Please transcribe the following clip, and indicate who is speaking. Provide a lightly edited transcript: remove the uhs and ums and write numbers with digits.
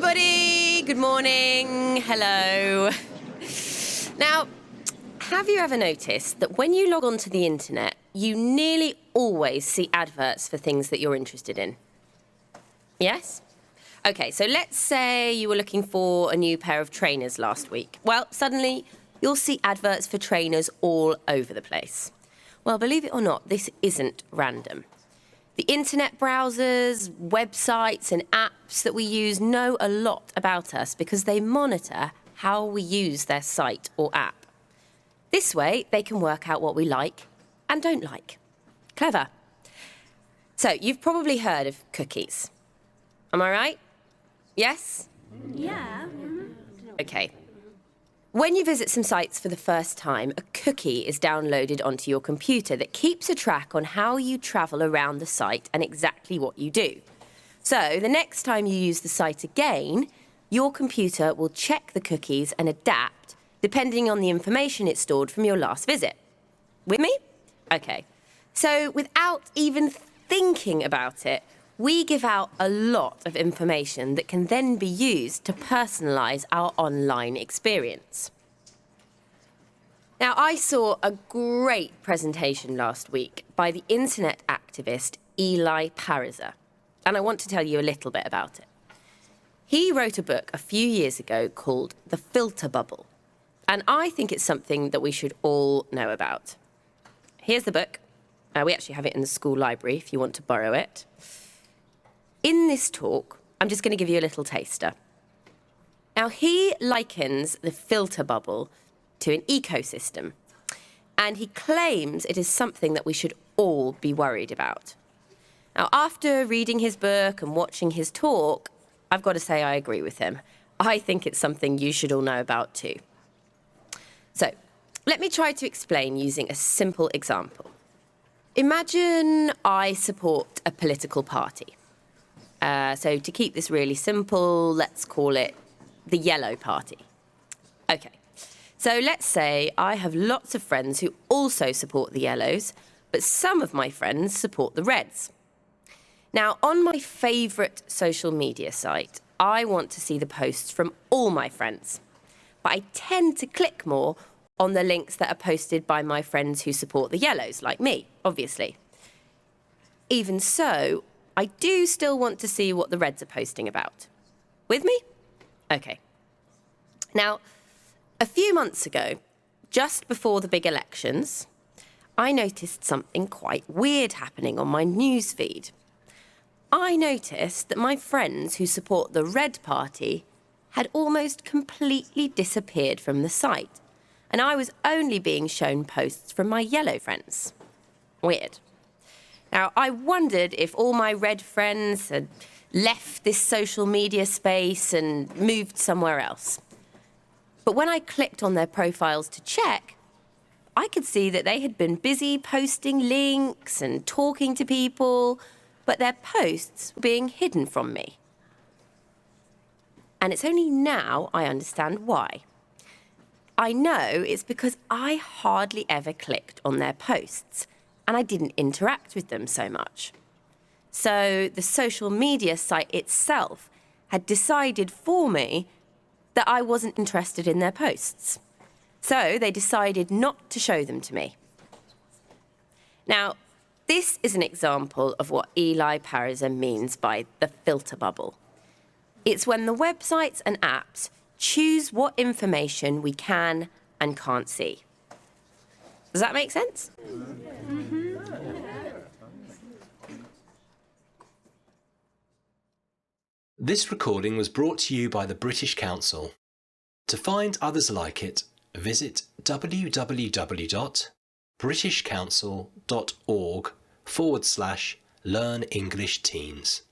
Speaker 1: everybody! Good morning. Hello. Now, have you ever noticed that when you log onto the internet, you nearly always see adverts for things that you're interested in? Yes? Okay, so let's say you were looking for a new pair of trainers last week. Well, suddenly you'll see adverts for trainers all over the place. Well, believe it or not, this isn't random. The internet browsers, websites and apps that we use know a lot about us because they monitor how we use their site or app. This way, they can work out what we like and don't like. Clever. So, you've probably heard of cookies. Am I right? Yes?
Speaker 2: Yeah.
Speaker 1: Okay. When you visit some sites for the first time, a cookie is downloaded onto your computer that keeps a track on how you travel around the site and exactly what you do. So, the next time you use the site again, your computer will check the cookies and adapt depending on the information it stored from your last visit. With me? Okay. So, without even thinking about it, we give out a lot of information that can then be used to personalise our online experience. Now, I saw a great presentation last week by the internet activist Eli Pariser, and I want to tell you a little bit about it. He wrote a book a few years ago called The Filter Bubble, and I think it's something that we should all know about. Here's the book. We actually have it in the school library if you want to borrow it. In this talk, I'm just going to give you a little taster. Now, he likens the filter bubble to an ecosystem, and he claims it is something that we should all be worried about. Now, after reading his book and watching his talk, I've got to say I agree with him. I think it's something you should all know about too. So, let me try to explain using a simple example. Imagine I support a political party. So to keep this really simple, let's call it the Yellow Party. Okay, so let's say I have lots of friends who also support the Yellows, but some of my friends support the Reds. Now, on my favourite social media site, I want to see the posts from all my friends, but I tend to click more on the links that are posted by my friends who support the Yellows, like me, obviously. Even so, I do still want to see what the Reds are posting about. With me? Okay. Now, a few months ago, just before the big elections, I noticed something quite weird happening on my news feed. I noticed that my friends who support the Red Party had almost completely disappeared from the site, and I was only being shown posts from my Yellow friends. Weird. Now, I wondered if all my Red friends had left this social media space and moved somewhere else. But when I clicked on their profiles to check, I could see that they had been busy posting links and talking to people, but their posts were being hidden from me. And it's only now I understand why. I know it's because I hardly ever clicked on their posts, and I didn't interact with them so much. So the social media site itself had decided for me that I wasn't interested in their posts. So they decided not to show them to me. Now, this is an example of what Eli Pariser means by the filter bubble. It's when the websites and apps choose what information we can and can't see. Does that make sense?
Speaker 3: This recording was brought to you by the British Council. To find others like it, visit www.britishcouncil.org/learn English Teens.